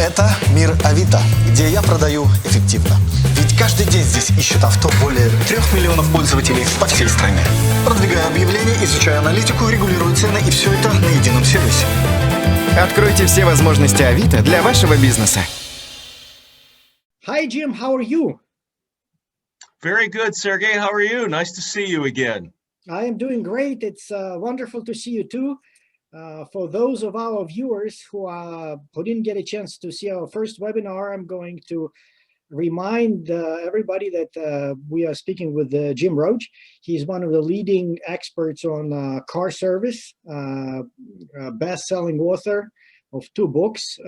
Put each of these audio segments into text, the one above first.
Это мир Авито, где я продаю эффективно. Ведь каждый день здесь ищут авто более 3 миллионов пользователей по всей стране. Продвигаю объявления, изучаю аналитику, регулирую цены, и все это на едином сервисе. Откройте все возможности Авито для вашего бизнеса. Hi, Jim. How are you? Very good, Sergey. How are you? Nice to see you again. I am doing great. It's wonderful to see you too. For those of our viewers who didn't get a chance to see our first webinar, I'm going to remind everybody that we are speaking with Jim Roche. He's one of the leading experts on car service, best-selling author of 2 books,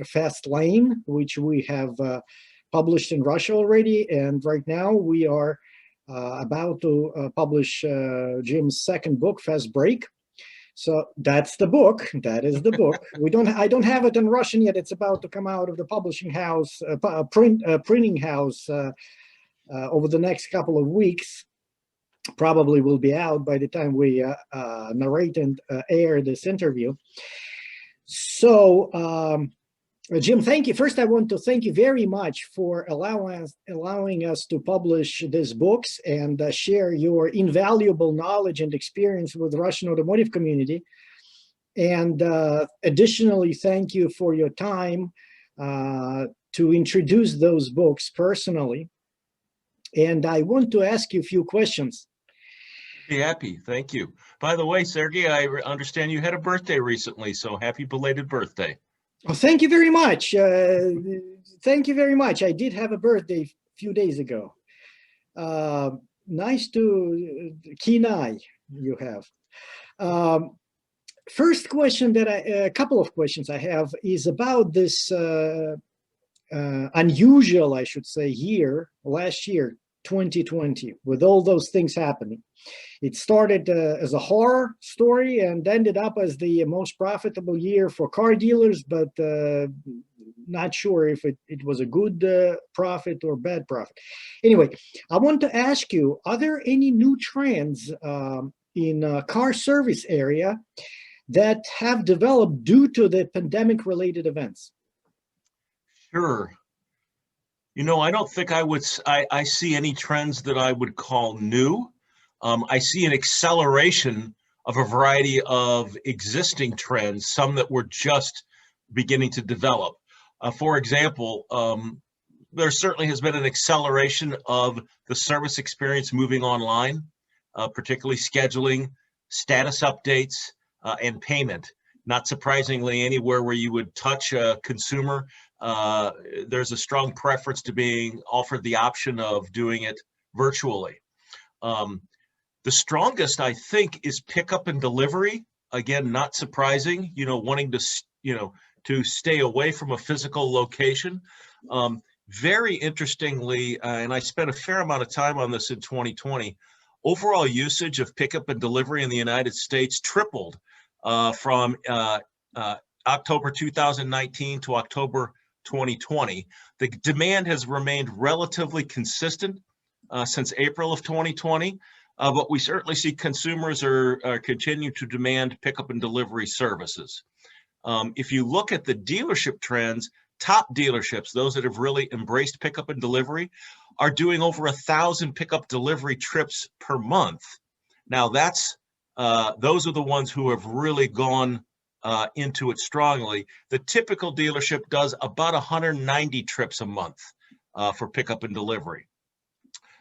Fast Lane, which we have published in Russia already, and right now we are about to publish Jim's second book, Fast Break. So that's the book. That is the book. I don't have it in Russian yet. It's about to come out of the publishing house, printing house over the next couple of weeks. Probably will be out by the time we narrate and air this interview. So, Jim, thank you. First, I want to thank you very much for allowing us to publish these books and share your invaluable knowledge and experience with the Russian automotive community. And additionally, thank you for your time to introduce those books personally. And I want to ask you a few questions. Be happy. Thank you. By the way, Sergey, I understand you had a birthday recently, so happy belated birthday. Well, thank you very much. Thank you very much. I did have a birthday a few days ago. Nice to Kenai you have. First question that a couple of questions I have is about this unusual, I should say, last year, 2020, with all those things happening. It started as a horror story and ended up as the most profitable year for car dealers, but not sure if it was a good profit or bad profit. Anyway, I want to ask you, are there any new trends in car service area that have developed due to the pandemic-related events? Sure. You know, I don't think I see any trends that I would call new. I see an acceleration of a variety of existing trends, some that were just beginning to develop. For example, there certainly has been an acceleration of the service experience moving online, particularly scheduling, status updates, and payment. Not surprisingly, anywhere where you would touch a consumer, there's a strong preference to being offered the option of doing it virtually. The strongest, I think, is pickup and delivery. Again, not surprising, wanting to stay away from a physical location. Very interestingly, and I spent a fair amount of time on this in 2020, overall usage of pickup and delivery in the United States tripled from October 2019 to October 2020. The demand has remained relatively consistent since April of 2020. But we certainly see consumers are continue to demand pickup and delivery services. If you look at the dealership trends, top dealerships, those that have really embraced pickup and delivery, are doing over 1,000 pickup delivery trips per month. Now those are the ones who have really gone into it strongly. The typical dealership does about 190 trips a month for pickup and delivery.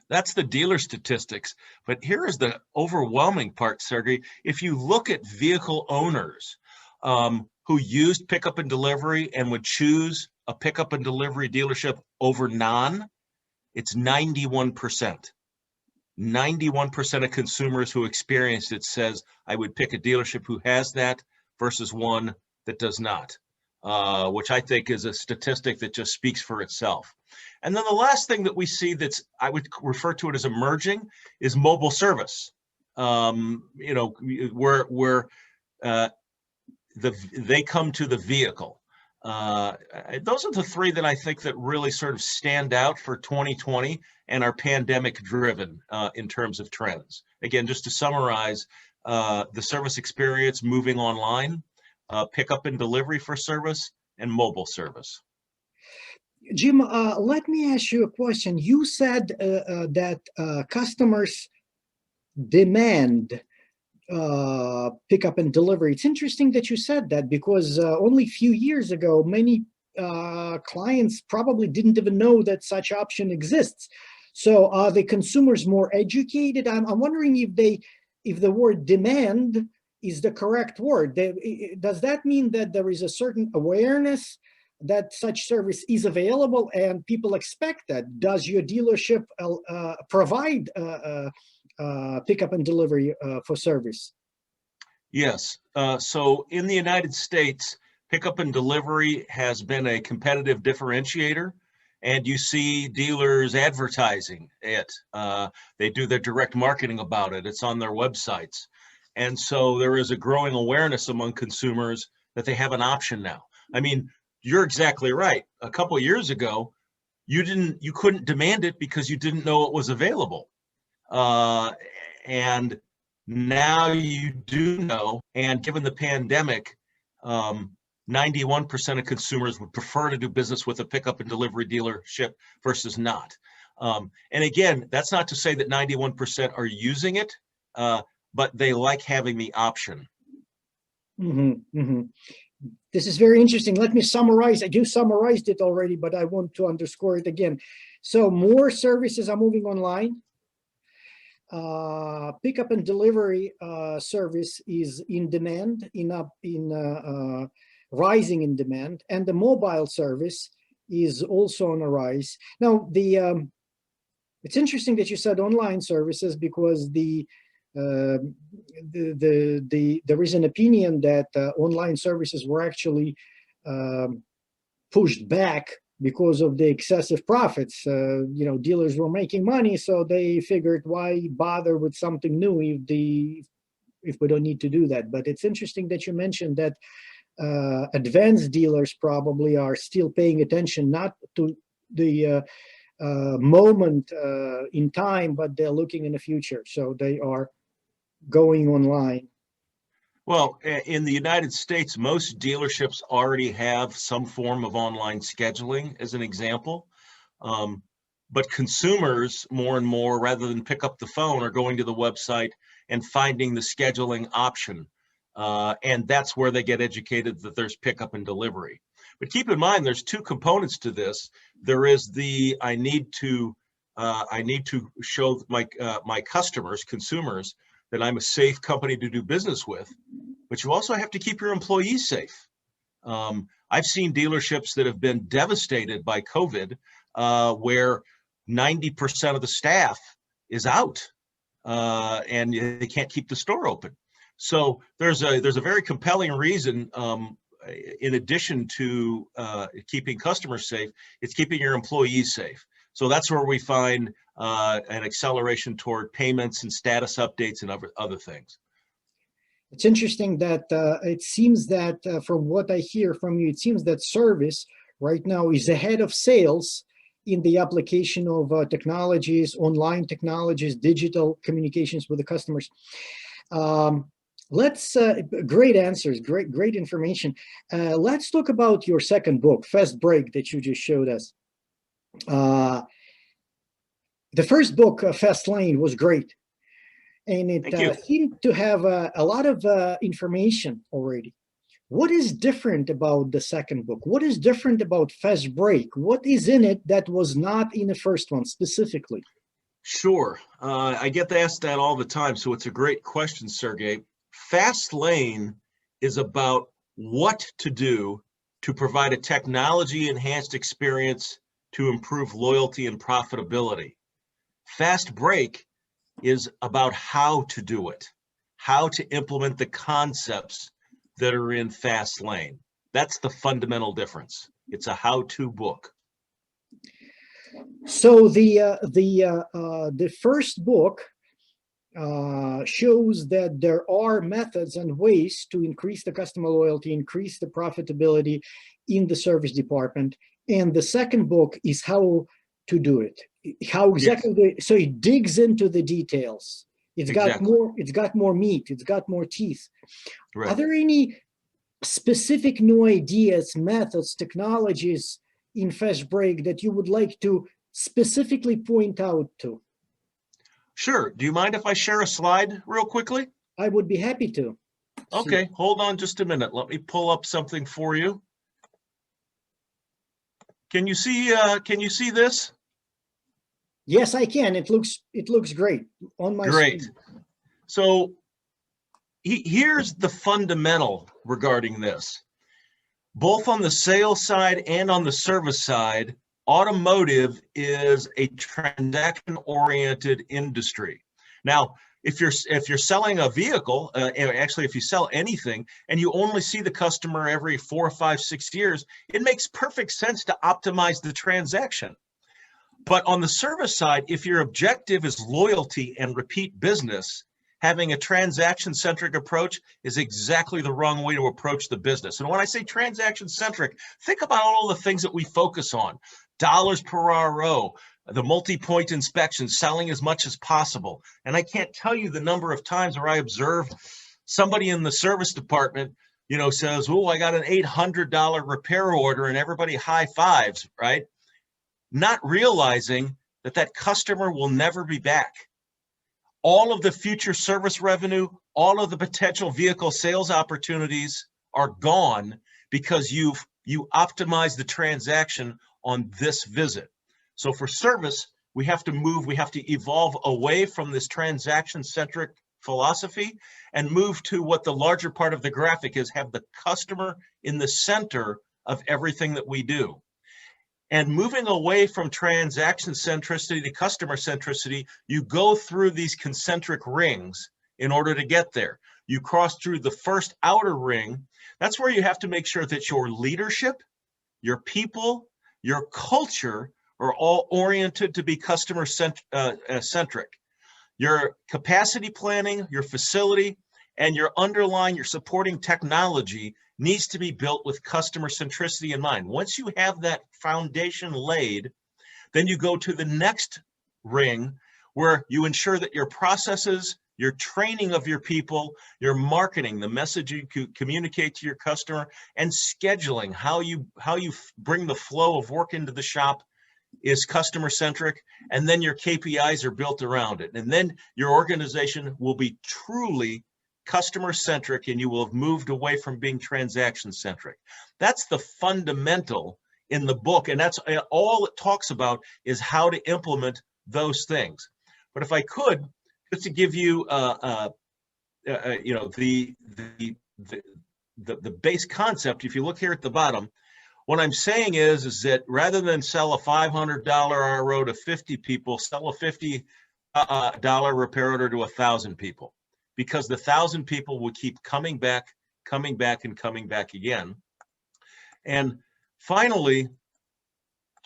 That's the dealer statistics, but here is the overwhelming part, Sergey. If you look at vehicle owners who used pickup and delivery and would choose a pickup and delivery dealership over none, it's 91%. 91% of consumers who experienced it says, I would pick a dealership who has that versus one that does not, which I think is a statistic that just speaks for itself. And then the last thing that we see I would refer to it as emerging is mobile service. Where they come to the vehicle. Those are the 3 that I think that really sort of stand out for 2020 and are pandemic driven in terms of trends. Again, just to summarize, the service experience moving online, pickup and delivery for service, and mobile service. Jim, let me ask you a question. You said that customers demand pickup and delivery. It's interesting that you said that, because only a few years ago, many clients probably didn't even know that such option exists. So are the consumers more educated? I'm wondering if the word demand is the correct word. Does that mean that there is a certain awareness that such service is available and people expect that? Does your dealership provide pickup and delivery for service? Yes. So in the United States, pickup and delivery has been a competitive differentiator, and you see dealers advertising it. They do their direct marketing about it. It's on their websites. And so there is a growing awareness among consumers that they have an option now. I mean, you're exactly right. A couple of years ago, you couldn't demand it because you didn't know it was available. And now you do know, and given the pandemic, 91% of consumers would prefer to do business with a pickup and delivery dealership versus not. And again, that's not to say that 91% are using it, but they like having the option. This is very interesting. Let me summarize. You summarized it already, but I want to underscore it again. So more services are moving online. Pickup and delivery service is in demand, rising in demand, and the mobile service is also on a rise. Now, it's interesting that you said online services, because there is an opinion that online services were actually pushed back because of the excessive profits. Dealers were making money, so they figured, why bother with something new if we don't need to do that? But it's interesting that you mentioned that advanced dealers probably are still paying attention not to the moment in time, but they're looking in the future. So they are going online. Well, in the United States, most dealerships already have some form of online scheduling, as an example. But consumers, more and more, rather than pick up the phone, are going to the website and finding the scheduling option. And that's where they get educated that there's pickup and delivery. But keep in mind, there's two components to this. There is the I need to show my customers, consumers, that I'm a safe company to do business with, but you also have to keep your employees safe. I've seen dealerships that have been devastated by COVID, where 90% of the staff is out, and they can't keep the store open. So there's a very compelling reason, in addition to keeping customers safe, it's keeping your employees safe. So that's where we find an acceleration toward payments and status updates and other things. It's interesting that it seems that from what I hear from you, it seems that service right now is ahead of sales in the application of technologies, online technologies, digital communications with the customers. Great answers, great information. Let's talk about your second book, Fast Break, that you just showed us. The first book, Fast Lane, was great, and it seemed to have a lot of information already. What is different about the second book? What is different about Fast Break? What is in it that was not in the first one specifically? Sure. I get asked that all the time, so it's a great question, Sergey. Fast Lane is about what to do to provide a technology-enhanced experience to improve loyalty and profitability. Fast Break is about how to do it, how to implement the concepts that are in Fast Lane. That's the fundamental difference. It's a how-to book. So the first book shows that there are methods and ways to increase the customer loyalty, increase the profitability in the service department. And the second book is how to do it. How exactly? So it digs into the details. It's got more meat. It's got more teeth. Right. Are there any specific new ideas, methods, technologies in Fast Break that you would like to specifically point out to? Sure. Do you mind if I share a slide real quickly? I would be happy to. Okay, hold on just a minute. Let me pull up something for you. Can you see this? Yes, I can. It looks great on my Great. screen. So here's the fundamental regarding this. Both on the sales side and on the service side, automotive is a transaction-oriented industry. Now, if you're selling a vehicle, actually, if you sell anything and you only see the customer every 4, 5, 6 years, it makes perfect sense to optimize the transaction. But on the service side, if your objective is loyalty and repeat business, having a transaction-centric approach is exactly the wrong way to approach the business. And when I say transaction-centric, think about all the things that we focus on. Dollars per RO, the multi-point inspection, selling as much as possible. And I can't tell you the number of times where I observe somebody in the service department, says, oh, I got an $800 repair order, and everybody high fives, right? Not realizing that that customer will never be back. All of the future service revenue, all of the potential vehicle sales opportunities are gone because you optimize the transaction on this visit. So for service, we have to evolve away from this transaction-centric philosophy and move to what the larger part of the graphic is, have the customer in the center of everything that we do. And moving away from transaction centricity to customer centricity, you go through these concentric rings in order to get there. You cross through the first outer ring. That's where you have to make sure that your leadership, your people, your culture are all oriented to be customer centric. Your capacity planning, your facility, and your supporting technology needs to be built with customer centricity in mind. Once you have that foundation laid, then you go to the next ring where you ensure that your processes, your training of your people, your marketing, the message you communicate to your customer, and scheduling, how you bring the flow of work into the shop is customer centric, and then your KPIs are built around it. And then your organization will be truly customer centric, and you will have moved away from being transaction centric. That's the fundamental in the book, and that's all it talks about, is how to implement those things. But if I could, just to give you the base concept, if you look here at the bottom, what I'm saying is that rather than sell a $500 RO to 50 people, sell a $50 repair order to 1,000 people, because the 1,000 people will keep coming back, and coming back again. And finally,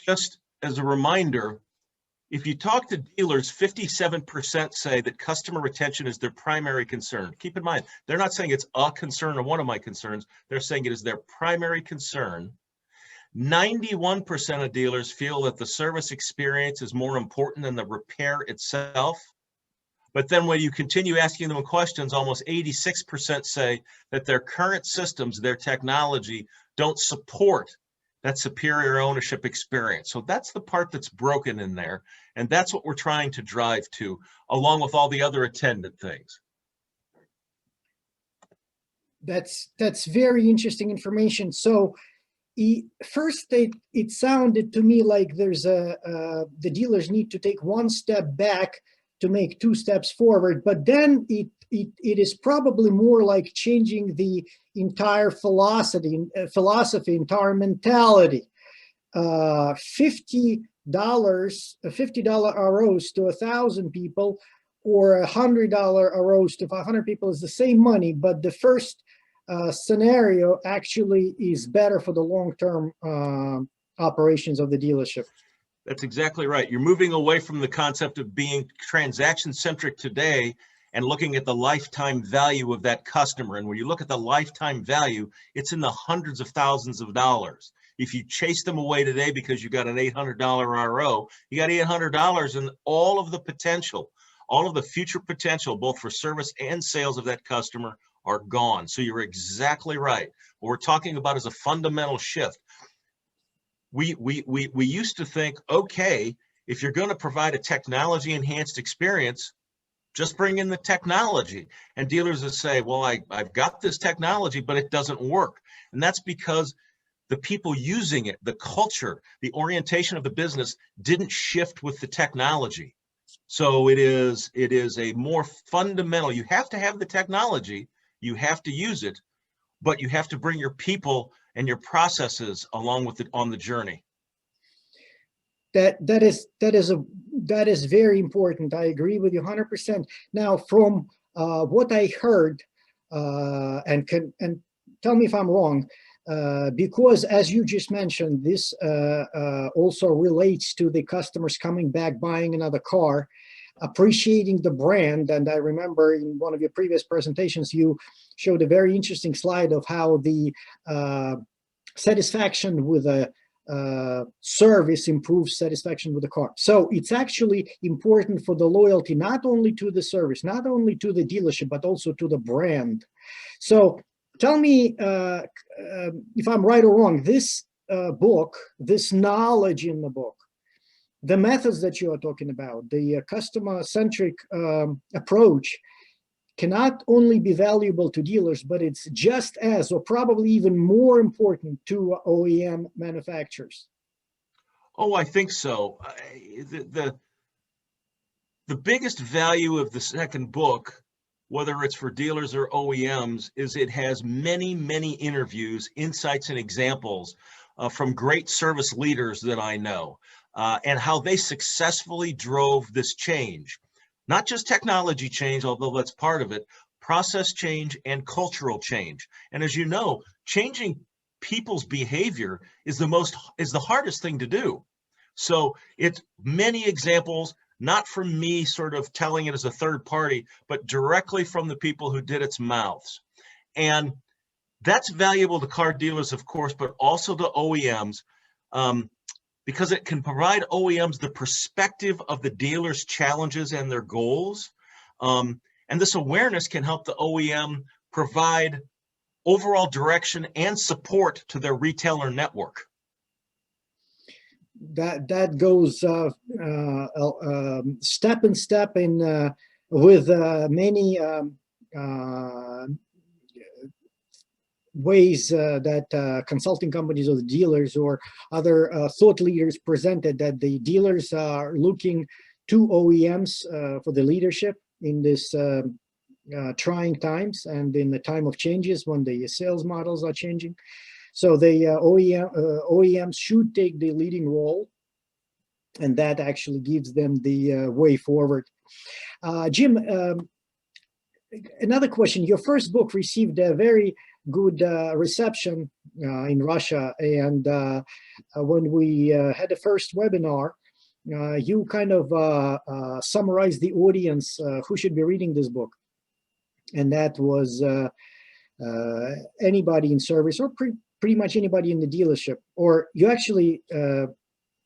just as a reminder, if you talk to dealers, 57% say that customer retention is their primary concern. Keep in mind, they're not saying it's a concern or one of my concerns. They're saying it is their primary concern. 91% of dealers feel that the service experience is more important than the repair itself. But then when you continue asking them questions, almost 86% say that their current systems, their technology, don't support that superior ownership experience. So that's the part that's broken in there. And that's what we're trying to drive to, along with all the other attendant things. That's very interesting information. So first, it sounded to me like there's the dealers need to take one step back to make 2 steps forward, but then it is probably more like changing the entire philosophy, entire mentality. $50 ROs to 1,000 people, or $100 ROs to 500 people is the same money, but the first scenario actually is better for the long-term operations of the dealership. That's exactly right. You're moving away from the concept of being transaction-centric today and looking at the lifetime value of that customer. And when you look at the lifetime value, it's in the hundreds of thousands of dollars. If you chase them away today because you got an $800 RO, you got $800 and all of the potential, all of the future potential, both for service and sales of that customer, are gone. So you're exactly right. What we're talking about is a fundamental shift. We used to think, okay, if you're going to provide a technology enhanced experience, just bring in the technology. And dealers would say, well, I've got this technology, but it doesn't work. And that's because the people using it, the culture, the orientation of the business didn't shift with the technology. So it is a more fundamental, you have to have the technology, you have to use it, but you have to bring your people and your processes along with it on the journey. That is very important. I agree with you 100%. Now, from what I heard, and tell me if I'm wrong, because as you just mentioned, this also relates to the customers coming back, buying another car, appreciating the brand. And I remember in one of your previous presentations, you showed a very interesting slide of how the satisfaction with a service improves satisfaction with the car. So it's actually important for the loyalty, not only to the service, not only to the dealership, but also to the brand. So tell me if I'm right or wrong, this book, this knowledge in the book, the methods that you are talking about, the customer-centric approach cannot only be valuable to dealers, but it's just as, or probably even more important to OEM manufacturers. Oh, I think so. The biggest value of the second book, whether it's for dealers or OEMs, is it has many, many interviews, insights, and examples from great service leaders that I know, and how they successfully drove this change. Not just technology change, although that's part of it, process change and cultural change. And as you know, changing people's behavior is the hardest thing to do. So it's many examples, not from me sort of telling it as a third party, but directly from the people who did its mouths. And that's valuable to car dealers, of course, but also to OEMs, because it can provide OEMs the perspective of the dealer's challenges and their goals. And this awareness can help the OEM provide overall direction and support to their retailer network. That goes step in step in with many ways that consulting companies or the dealers or other thought leaders presented, that the dealers are looking to OEMs for the leadership in this trying times and in the time of changes when the sales models are changing. So the OEMs should take the leading role, and that actually gives them the way forward. Jim, another question. Your first book received a very good reception in Russia, and when we had the first webinar, you kind of summarized the audience who should be reading this book, and that was anybody in service or pretty much anybody in the dealership. Or you actually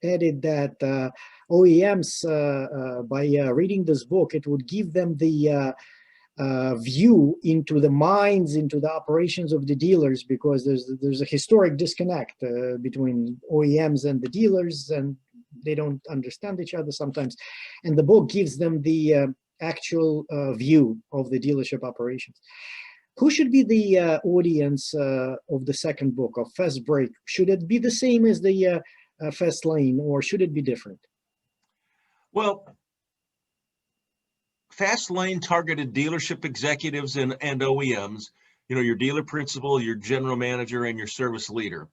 added that OEMs, by reading this book, it would give them the view into the minds, into the operations of the dealers, because there's a historic disconnect between OEMs and the dealers, and they don't understand each other sometimes. And the book gives them the actual view of the dealership operations. Who should be the audience of the second book, of Fast Break? Should it be the same as the Fast Lane, or should it be different? Well, Fast Lane targeted dealership executives and OEMs, you know, your dealer principal, your general manager, and your service leader.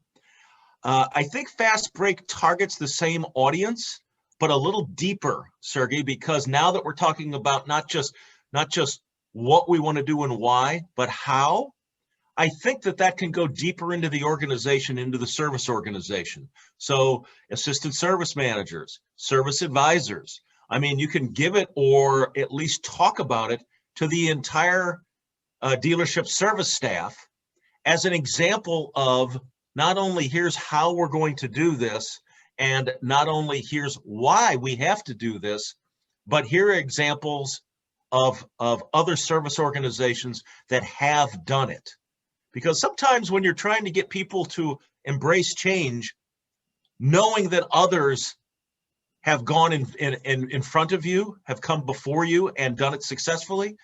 I think Fast Break targets the same audience, but a little deeper, Sergey, because now that we're talking about not just what we want to do and why, but how, I think that can go deeper into the organization, into the service organization. So assistant service managers, service advisors. I mean, you can give it, or at least talk about it, to the entire dealership service staff as an example of not only here's how we're going to do this, and not only here's why we have to do this, but here are examples of other service organizations that have done it. Because sometimes when you're trying to get people to embrace change, knowing that others have gone in front of you, have come before you and done it successfully,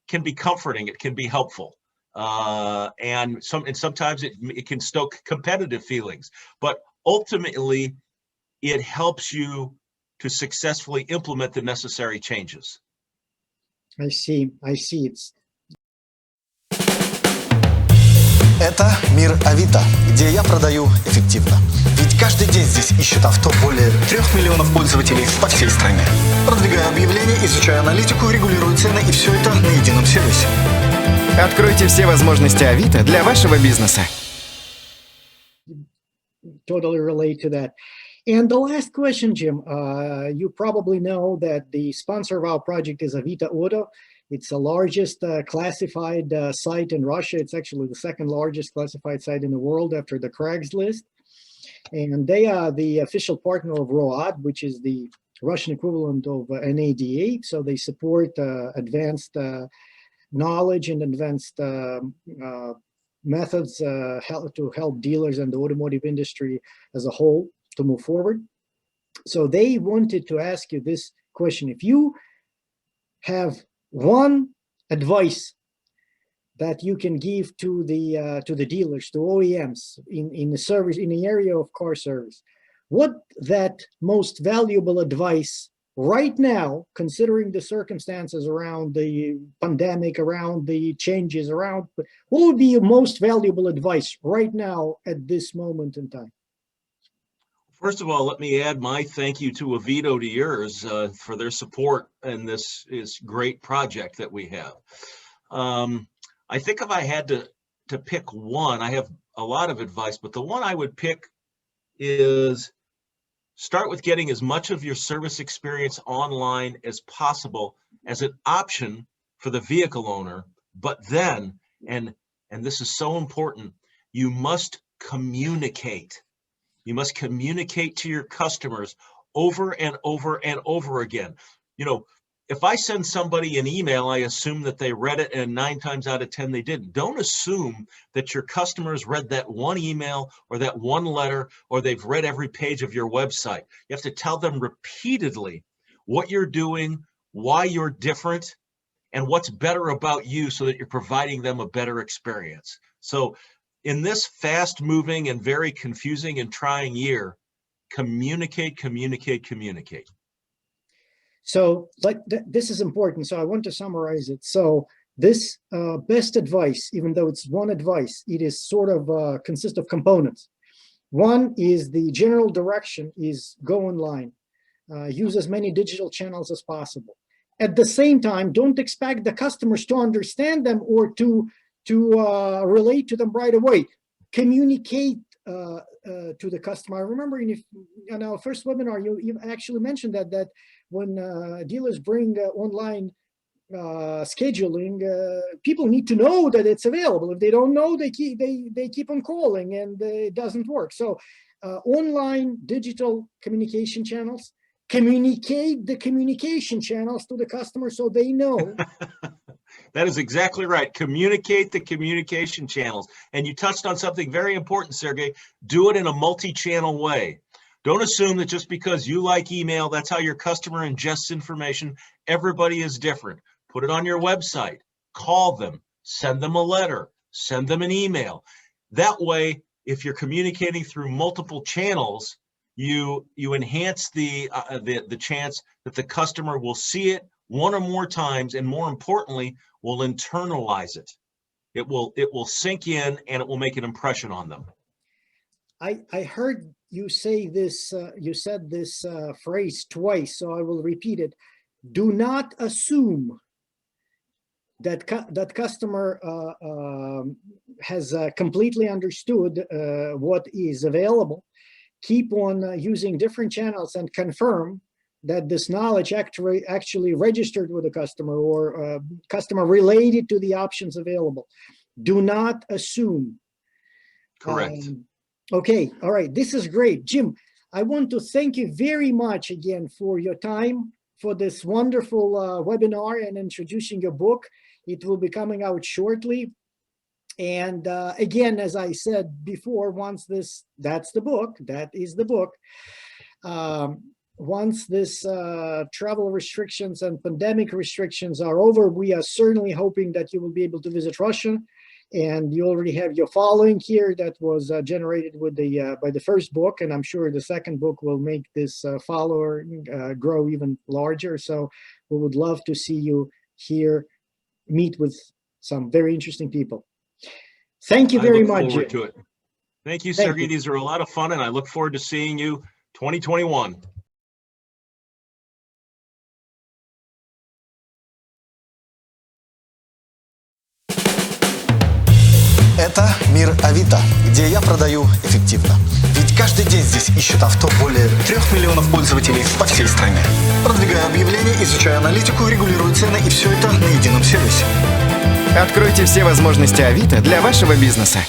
can be comforting. It can be helpful. And sometimes it can stoke competitive feelings, but ultimately it helps you to successfully implement the necessary changes. I see. It's Это мир Авито, где я продаю эффективно. Ведь каждый день здесь ищут авто более 3 миллионов пользователей по всей стране. Продвигаю объявления, изучаю аналитику, регулирую цены, и все это на едином сервисе. Откройте все возможности Авито для вашего бизнеса. totally relate to that. And the last question, Jim, you probably know that the sponsor of our project is Avito Auto. It's the largest classified site in Russia. It's actually the second largest classified site in the world after the Craigslist. And they are the official partner of ROAD, which is the Russian equivalent of NADA. So they support advanced knowledge and advanced methods to help dealers and the automotive industry as a whole to move forward. So they wanted to ask you this question. If you have one advice that you can give to the dealers, to OEMs in the service, in the area of car service, what that most valuable advice right now, considering the circumstances around the pandemic, around the changes, around, what would be your most valuable advice right now at this moment in time? First of all, let me add my thank you to Avito to yours for their support in this great project that we have. I think if I had to pick one, I have a lot of advice, but the one I would pick is start with getting as much of your service experience online as possible as an option for the vehicle owner. But then, and this is so important, you must communicate. You must communicate to your customers over and over and over again. You know, if I send somebody an email, I assume that they read it, and 9 times out of 10 they didn't. Don't assume that your customers read that one email or that one letter, or they've read every page of your website. You have to tell them repeatedly what you're doing, why you're different, and what's better about you so that you're providing them a better experience. So in this fast-moving and very confusing and trying year, communicate, communicate, communicate. So this is important. So I want to summarize it. So this best advice, even though it's one advice, it is sort of consists of components. One is the general direction is go online, use as many digital channels as possible. At the same time, don't expect the customers to understand them or to relate to them right away. Communicate to the customer. I remember in our first webinar, you actually mentioned that when dealers bring online scheduling, people need to know that it's available. If they don't know, they keep on calling and it doesn't work. So online digital communication channels, communicate the communication channels to the customer so they know. That is exactly right. Communicate the communication channels. And you touched on something very important, Sergey. Do it in a multi-channel way. Don't assume that just because you like email, that's how your customer ingests information. Everybody is different. Put it on your website. Call them. Send them a letter. Send them an email. That way, if you're communicating through multiple channels, you enhance the chance that the customer will see it one or more times, and more importantly, will internalize it. It will sink in and it will make an impression on them. I heard you say this, you said this phrase twice, so I will repeat it. Do not assume that that customer has completely understood what is available. Keep on using different channels and confirm that this knowledge actually registered with the customer or customer related to the options available. Do not assume. Correct. Okay, all right, this is great. Jim, I want to thank you very much again for your time, for this wonderful webinar and introducing your book. It will be coming out shortly. And again, as I said before, that's the book, that is the book. Once this travel restrictions and pandemic restrictions are over, we are certainly hoping that you will be able to visit Russia. And you already have your following here that was generated with by the first book, and I'm sure the second book will make this follower grow even larger. So we would love to see you here, meet with some very interesting people. Thank you very much. I look forward to it. Thank you, Sergey. These are a lot of fun, and I look forward to seeing you 2021. Это мир Авито, где я продаю эффективно. Ведь каждый день здесь ищут авто более 3 миллионов пользователей по всей стране. Продвигаю объявления, изучаю аналитику, регулирую цены, и все это на едином сервисе. Откройте все возможности Авито для вашего бизнеса.